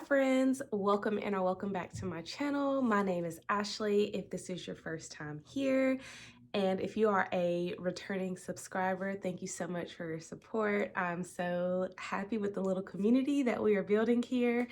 friends, welcome and or welcome back to my channel. My name is Ashley if this is your first time here, and if you are a returning subscriber, thank you so much for your support. I'm so happy with the little community that we are building here.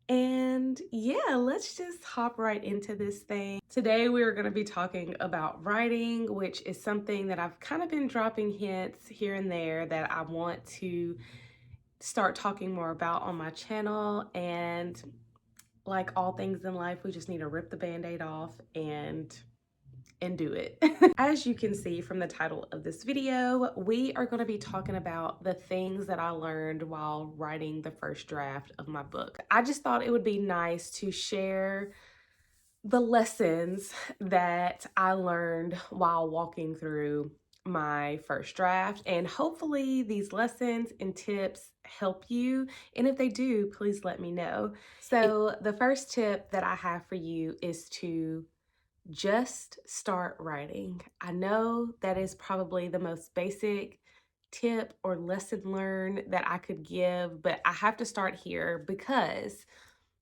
And yeah, let's just hop right into this thing. Today we are going to be talking about writing, which is something that I've kind of been dropping hints here and there that I want to start talking more about on my channel. And like all things in life, we just need to rip the band-aid off and do it. As you can see from the title of this video, we are going to be talking about the things that I learned while writing the first draft of my book. I just thought it would be nice to share the lessons that I learned while walking through my first draft, and hopefully these lessons and tips help you, and if they do, please let me know. So the first tip that I have for you is to just start writing. I know that is probably the most basic tip or lesson learned that I could give, but I have to start here because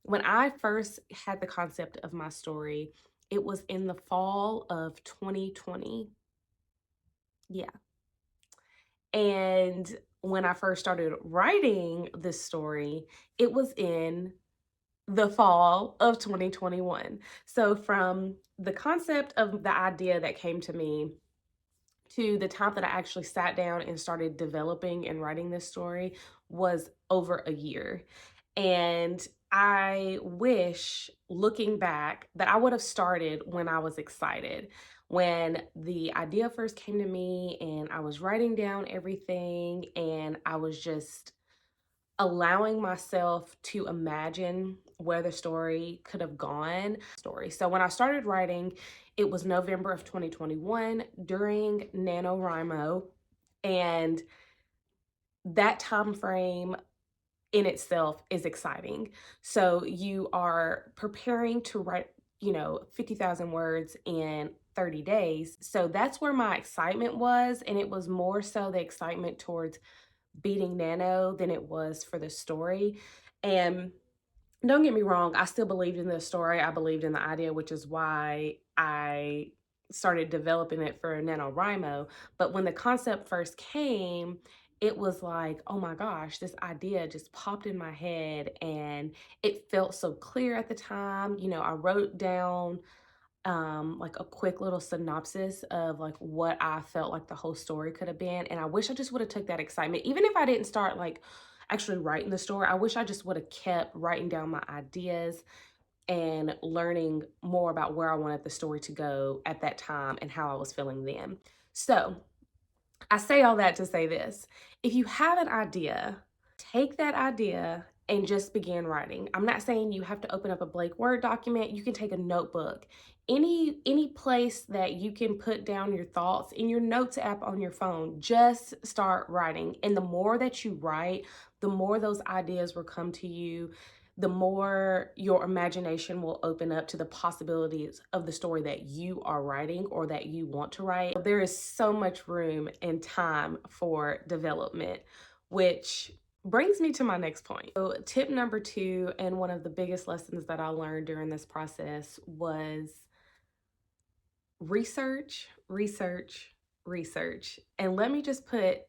when I first had the concept of my story, it was in the fall of 2020. Yeah. And when I first started writing this story, it was in the fall of 2021. So from the concept of the idea that came to me to the time that I actually sat down and started developing and writing this story was over a year. And I wish, looking back, that I would have started when I was excited. When the idea first came to me and I was writing down everything and I was just allowing myself to imagine where the story could have gone. So when I started writing, it was November of 2021 during NaNoWriMo, and that time frame in itself is exciting. So you are preparing to write, 50,000 words in 30 days. So that's where my excitement was, and it was more so the excitement towards beating Nano than it was for the story. And don't get me wrong, I still believed in the story. I believed in the idea, which is why I started developing it for NaNoWriMo. But when the concept first came, it was like, oh my gosh, this idea just popped in my head and it felt so clear at the time. I wrote down like a quick little synopsis of like what I felt like the whole story could have been. And I wish I just would have took that excitement. Even if I didn't start like actually writing the story, I wish I just would have kept writing down my ideas and learning more about where I wanted the story to go at that time and how I was feeling then. So I say all that to say this. If you have an idea, take that idea and just begin writing. I'm not saying you have to open up a blank Word document. You can take a notebook. Any place that you can put down your thoughts in your notes app on your phone, just start writing. And the more that you write, the more those ideas will come to you, the more your imagination will open up to the possibilities of the story that you are writing or that you want to write. There is so much room and time for development, which brings me to my next point. So tip number 2, and one of the biggest lessons that I learned during this process, was research, research, research. And let me just put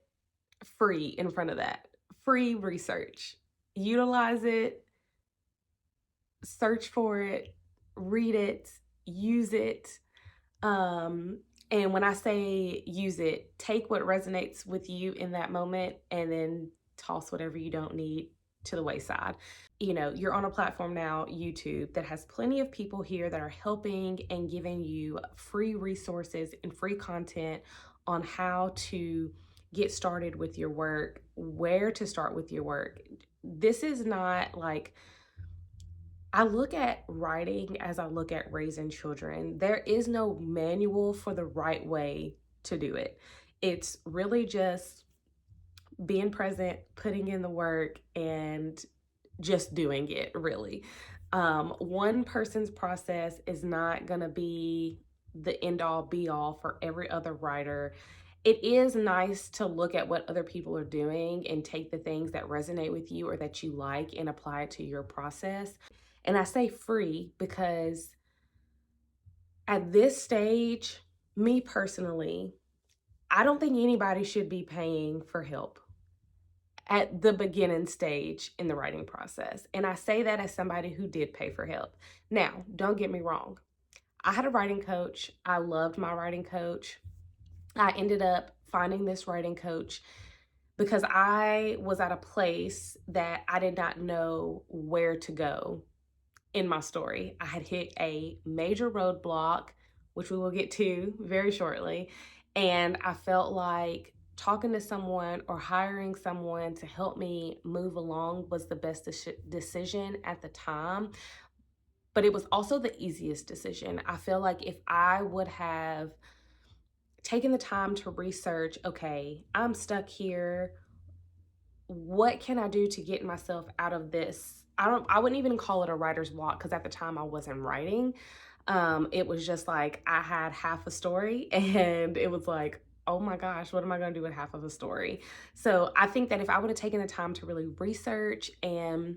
free in front of that. Free research. Utilize it, search for it, read it, use it. And when I say use it, take what resonates with you in that moment and then toss whatever you don't need to the wayside. You're on a platform now, YouTube, that has plenty of people here that are helping and giving you free resources and free content on how to get started with your work, where to start with your work. This is not like, I look at writing as I look at raising children. There is no manual for the right way to do it. It's really just being present, putting in the work, and just doing it, really. One person's process is not going to be the end all be all for every other writer. It is nice to look at what other people are doing and take the things that resonate with you or that you like and apply it to your process. And I say free because at this stage, me personally, I don't think anybody should be paying for help at the beginning stage in the writing process. And I say that as somebody who did pay for help. Now, don't get me wrong. I had a writing coach. I loved my writing coach. I ended up finding this writing coach because I was at a place that I did not know where to go in my story. I had hit a major roadblock, which we will get to very shortly. And I felt like talking to someone or hiring someone to help me move along was the best decision at the time. But it was also the easiest decision. I feel like if I would have taken the time to research, okay, I'm stuck here. What can I do to get myself out of this? I wouldn't even call it a writer's block because at the time I wasn't writing. It was just like I had half a story and it was like, oh my gosh, what am I going to do with half of a story? So I think that if I would have taken the time to really research and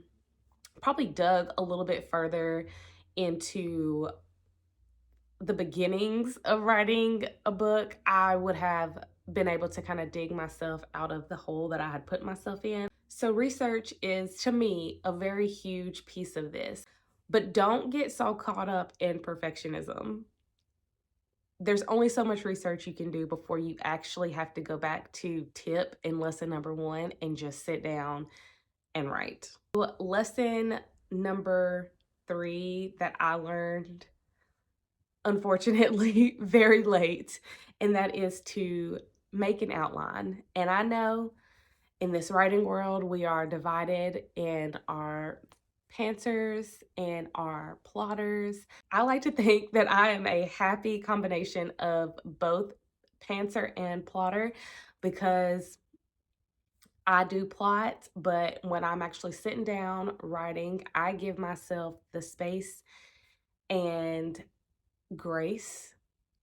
probably dug a little bit further into the beginnings of writing a book, I would have been able to kind of dig myself out of the hole that I had put myself in. So, research is to me a very huge piece of this, but don't get so caught up in perfectionism. There's only so much research you can do before you actually have to go back to tip in lesson number one and just sit down and write. Lesson number three that I learned, unfortunately, very late, and that is to make an outline. And I know in this writing world, we are divided in our pantsers and our plotters. I like to think that I am a happy combination of both pantser and plotter because I do plot, but when I'm actually sitting down writing, I give myself the space and grace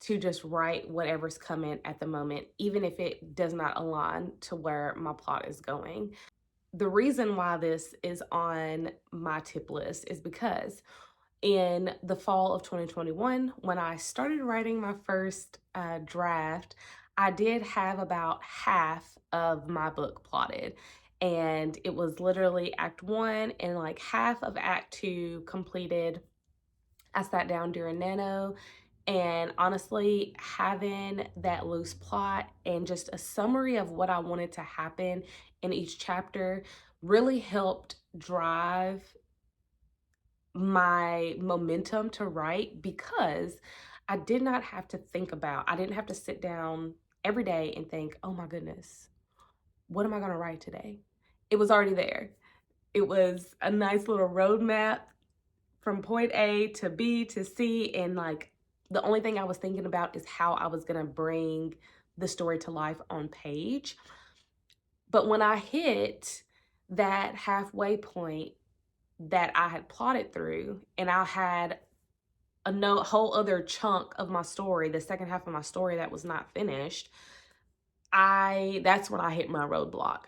to just write whatever's coming at the moment, even if it does not align to where my plot is going. The reason why this is on my tip list is because in the fall of 2021, when I started writing my first draft, I did have about half of my book plotted. And it was literally act one and like half of act two completed. I sat down during Nano, and honestly, having that loose plot and just a summary of what I wanted to happen in each chapter really helped drive my momentum to write because I did not have to I didn't have to sit down every day and think, oh my goodness, what am I going to write today? It was already there. It was a nice little roadmap from point A to B to C. And like the only thing I was thinking about is how I was going to bring the story to life on page. But when I hit that halfway point that I had plotted through, and I had a whole other chunk of my story, the second half of my story that was not finished, that's when I hit my roadblock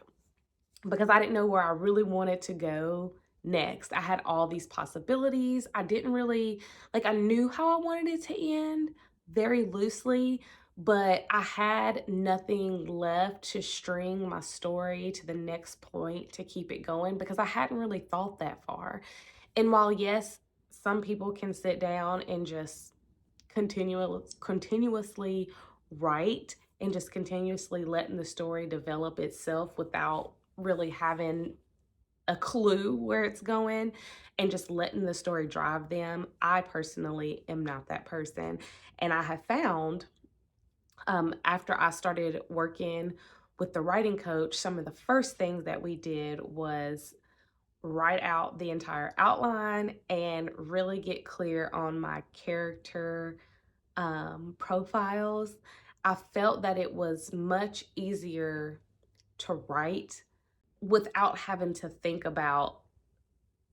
because I didn't know where I really wanted to go next. I had all these possibilities. I didn't really, like, I knew how I wanted it to end very loosely, but I had nothing left to string my story to the next point to keep it going because I hadn't really thought that far. And while, yes, some people can sit down and just continuously write and just continuously letting the story develop itself without really having a clue where it's going and just letting the story drive them. I personally am not that person. And I have found after I started working with the writing coach, some of the first things that we did was write out the entire outline and really get clear on my character profiles. I felt that it was much easier to write without having to think about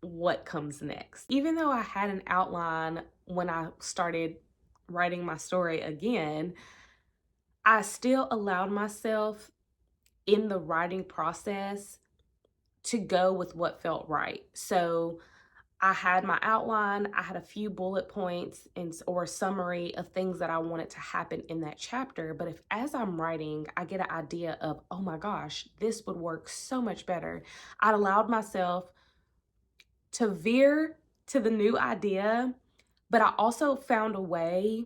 what comes next. Even though I had an outline when I started writing my story again, I still allowed myself in the writing process to go with what felt right. So I had my outline, I had a few bullet points and or a summary of things that I wanted to happen in that chapter. But if as I'm writing, I get an idea of, oh my gosh, this would work so much better, I allowed myself to veer to the new idea, but I also found a way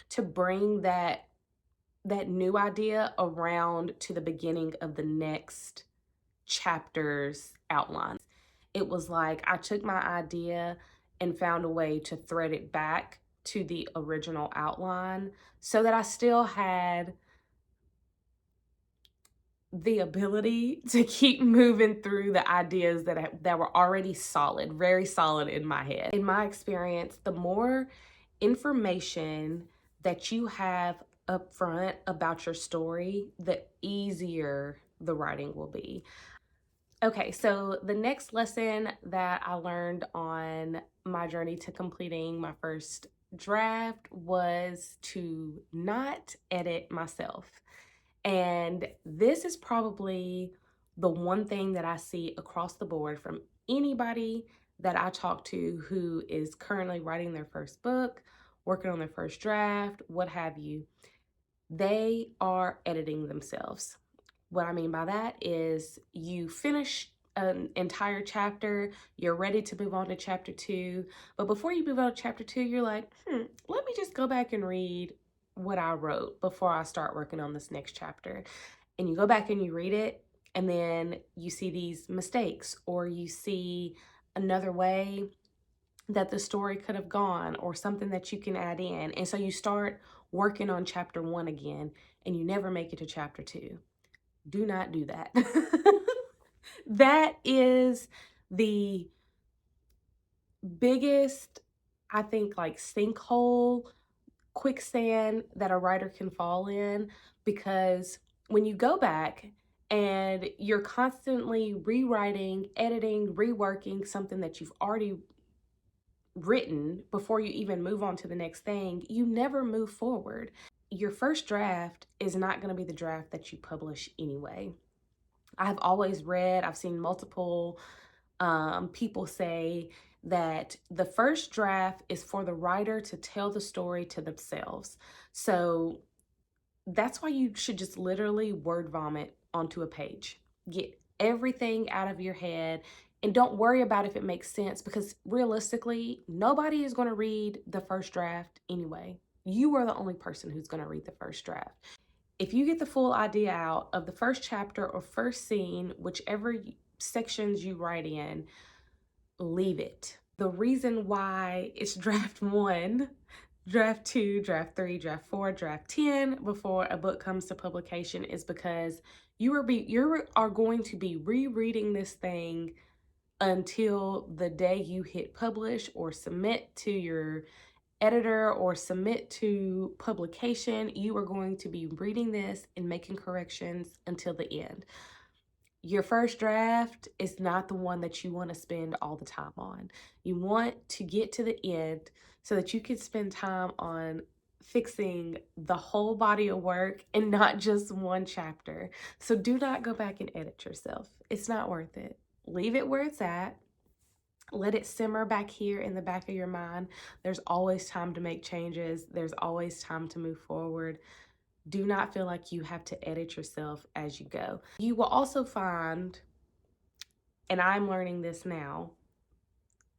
to bring that new idea around to the beginning of the next chapter's outline. It was like I took my idea and found a way to thread it back to the original outline so that I still had the ability to keep moving through the ideas that were already solid, very solid in my head. In my experience, the more information that you have up front about your story, the easier the writing will be. Okay, so the next lesson that I learned on my journey to completing my first draft was to not edit myself. And this is probably the one thing that I see across the board from anybody that I talk to who is currently writing their first book, working on their first draft, what have you. They are editing themselves. What I mean by that is you finish an entire chapter, you're ready to move on to chapter 2, but before you move on to chapter 2, you're like, let me just go back and read what I wrote before I start working on this next chapter. And you go back and you read it, and then you see these mistakes, or you see another way that the story could have gone, or something that you can add in. And so you start working on chapter 1 again, and you never make it to chapter 2. Do not do that. That is the biggest, I think, like sinkhole, quicksand that a writer can fall in, because when you go back and you're constantly rewriting, editing, reworking something that you've already written before you even move on to the next thing, you never move forward. Your first draft is not going to be the draft that you publish anyway. I've always read, I've seen multiple people say that the first draft is for the writer to tell the story to themselves. So that's why you should just literally word vomit onto a page. Get everything out of your head and don't worry about if it makes sense, because realistically, nobody is going to read the first draft anyway. You are the only person who's going to read the first draft. If you get the full idea out of the first chapter or first scene, whichever sections you write in, leave it. The reason why it's draft 1, draft 2, draft 3, draft 4, draft 10 before a book comes to publication is because you are going to be rereading this thing until the day you hit publish or submit to your editor or submit to publication. You are going to be reading this and making corrections until the end. Your first draft is not the one that you want to spend all the time on. You want to get to the end so that you can spend time on fixing the whole body of work and not just one chapter. So do not go back and edit yourself. It's not worth it. Leave it where it's at. Let it simmer back here in the back of your mind. There's always time to make changes. There's always time to move forward. Do not feel like you have to edit yourself as you go. You will also find, and I'm learning this now,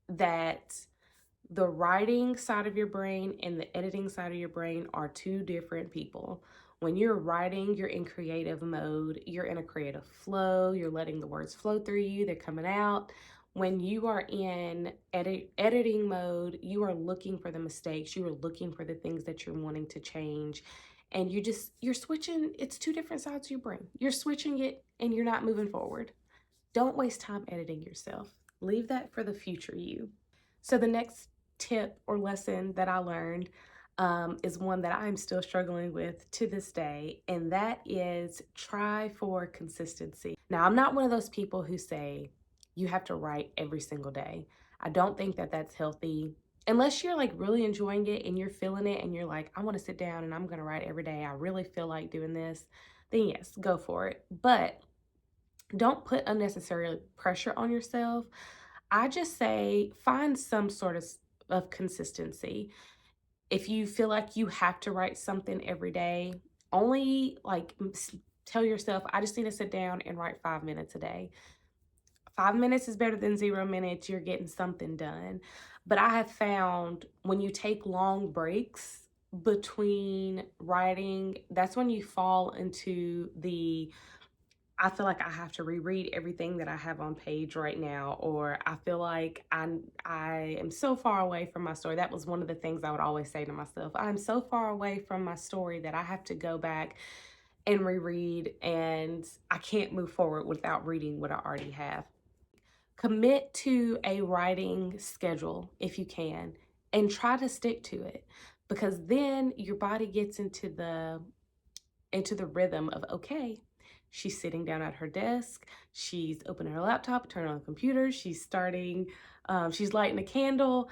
that the writing side of your brain and the editing side of your brain are two different people. When you're writing, you're in creative mode, you're in a creative flow, you're letting the words flow through you, they're coming out. When you are in editing mode, you are looking for the mistakes, you are looking for the things that you're wanting to change. And you're switching, it's two different sides of your brain. You're switching it and you're not moving forward. Don't waste time editing yourself. Leave that for the future you. So the next tip or lesson that I learned is one that I'm still struggling with to this day, and that is try for consistency. Now, I'm not one of those people who say you have to write every single day. I don't think that that's healthy. Unless you're like really enjoying it and you're feeling it and you're like, I want to sit down and I'm going to write every day. I really feel like doing this. Then yes, go for it. But don't put unnecessary pressure on yourself. I just say find some sort of consistency. If you feel like you have to write something every day, only like tell yourself, I just need to sit down and write 5 minutes a day. 5 minutes is better than 0 minutes. You're getting something done. But I have found when you take long breaks between writing, that's when you fall into I feel like I have to reread everything that I have on page right now, or I feel like I am so far away from my story. That was one of the things I would always say to myself. I'm so far away from my story that I have to go back and reread, and I can't move forward without reading what I already have. Commit to a writing schedule if you can, and try to stick to it, because then your body gets into the rhythm of, okay, she's sitting down at her desk, she's opening her laptop, turning on the computer, she's lighting a candle.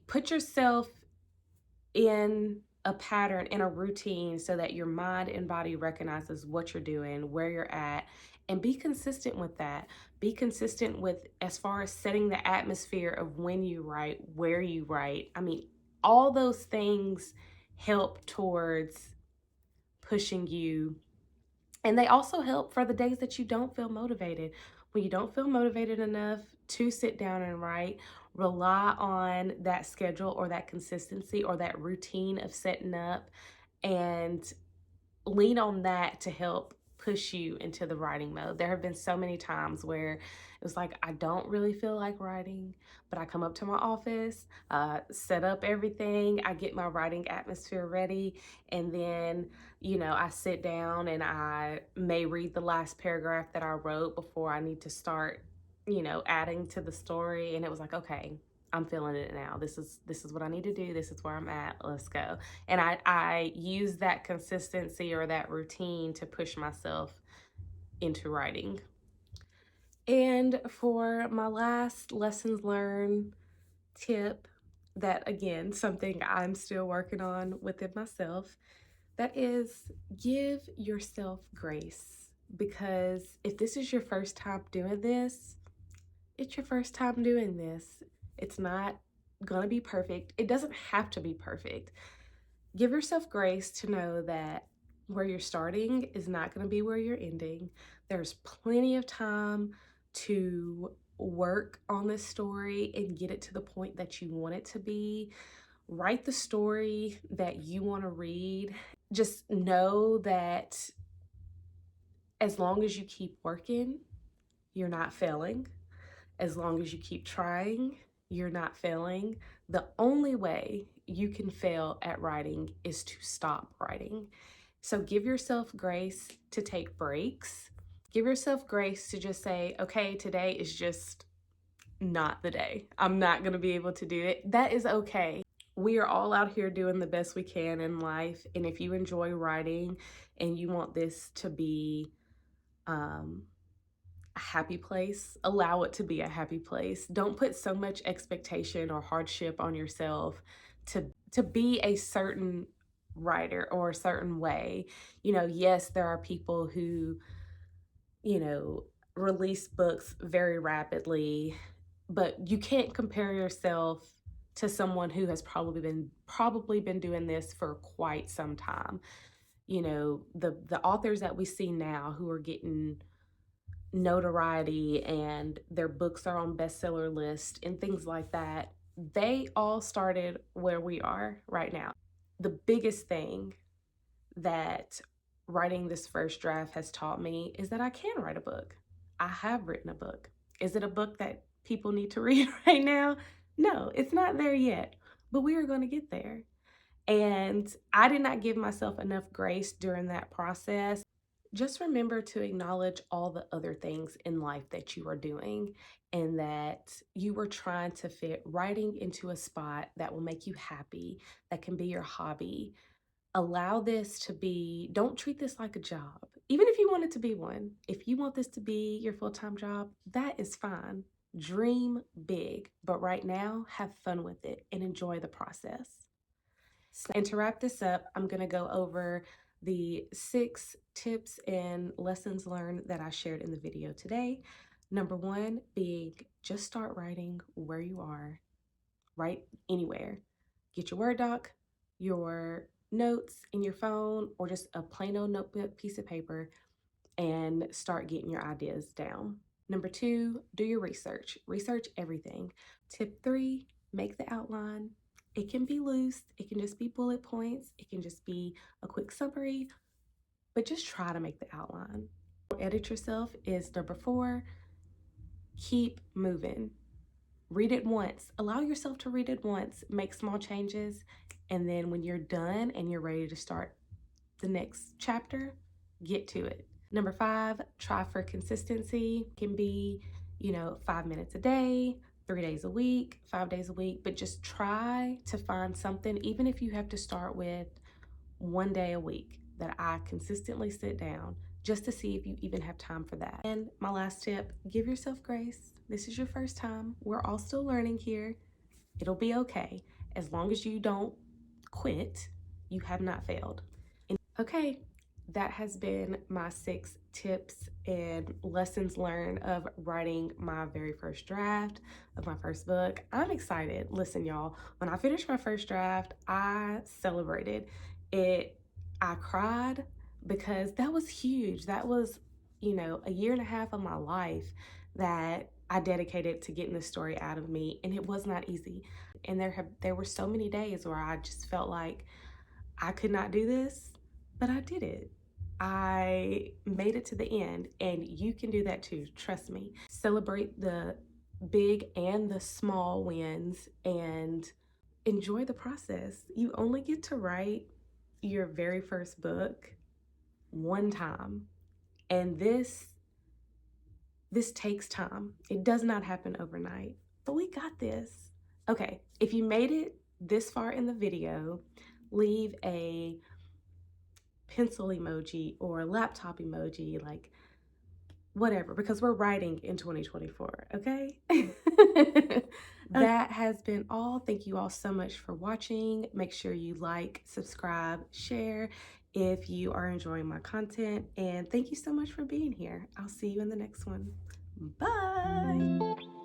Put yourself in a pattern, in a routine, so that your mind and body recognizes what you're doing, where you're at, and be consistent with that. Be consistent with as far as setting the atmosphere of when you write, where you write. I mean, all those things help towards pushing you, and they also help for the days that you don't feel motivated. When you don't feel motivated enough to sit down and write, rely on that schedule or that consistency or that routine of setting up, and lean on that to help push you into the writing mode. There have been so many times where it was like, I don't really feel like writing, but I come up to my office, set up everything, I get my writing atmosphere ready, and then, I sit down and I may read the last paragraph that I wrote before I need to start, adding to the story. And it was like, okay, I'm feeling it now. This is what I need to do. This is where I'm at. Let's go. And I use that consistency or that routine to push myself into writing. And for my last lessons learned tip, that again, something I'm still working on within myself, that is, give yourself grace. Because if this is your first time doing this, it's your first time doing this. It's not gonna be perfect. It doesn't have to be perfect. Give yourself grace to know that where you're starting is not going to be where you're ending. There's plenty of time to work on this story and get it to the point that you want it to be. Write the story that you want to read. Just know that as long as you keep working, you're not failing. As long as you keep trying, you're not failing. The only way you can fail at writing is to stop writing. So give yourself grace to take breaks. Give yourself grace to just say, okay, today is just not the day. I'm not going to be able to do it. That is okay. We are all out here doing the best we can in life. And if you enjoy writing and you want this to be um, a happy place, allow it to be a happy place. Don't put so much expectation or hardship on yourself to be a certain writer or a certain way. Yes, there are people who, you know, release books very rapidly, but you can't compare yourself to someone who has probably been doing this for quite some time. The authors that we see now who are getting notoriety and their books are on bestseller lists and things like that, they all started where we are right now. The biggest thing that writing this first draft has taught me is that I can write a book. I have written a book. Is it a book that people need to read right now? No, it's not there yet, but we are going to get there. And I did not give myself enough grace during that process. Just remember to acknowledge all the other things in life that you are doing, and that you are trying to fit writing into a spot that will make you happy, that can be your hobby. Allow this to be, don't treat this like a job. Even if you want it to be one, if you want this to be your full time job, that is fine. Dream big, but right now, have fun with it and enjoy the process. And to wrap this up, I'm going to go over the 6 tips and lessons learned that I shared in the video today. Number 1 being just start writing where you are, write anywhere. Get your Word doc, your notes in your phone, or just a plain old notebook piece of paper, and start getting your ideas down. Number 2, do your research. Research everything. Tip 3, make the outline. It can be loose, it can just be bullet points, it can just be a quick summary, but just try to make the outline. Edit yourself is number 4. Keep moving. Read it once. Allow yourself to read it once, make small changes, and then when you're done and you're ready to start the next chapter, get to it. Number 5, try for consistency. It can be, 5 minutes a day, 3 days a week, 5 days a week, but just try to find something, even if you have to start with 1 day a week, that I consistently sit down just to see if you even have time for that. And my last tip, give yourself grace. This is your first time. We're all still learning here. It'll be okay. As long as you don't quit, you have not failed. Okay, that has been my 6 tips and lessons learned of writing my very first draft of my first book. I'm excited. Listen, y'all, when I finished my first draft, I celebrated it. I cried because that was huge. That was, a year and a half of my life that I dedicated to getting this story out of me, and it was not easy. And there were so many days where I just felt like I could not do this, but I did it. I made it to the end, and you can do that too. Trust me. Celebrate the big and the small wins and enjoy the process. You only get to write your very first book one time, and this takes time. It does not happen overnight, but we got this. Okay, if you made it this far in the video, leave a pencil emoji or laptop emoji, like whatever, because we're writing in 2024, okay? That has been all. Thank you all so much for watching. Make sure you like, subscribe, share if you are enjoying my content, and thank you so much for being here. I'll see you in the next one. Bye.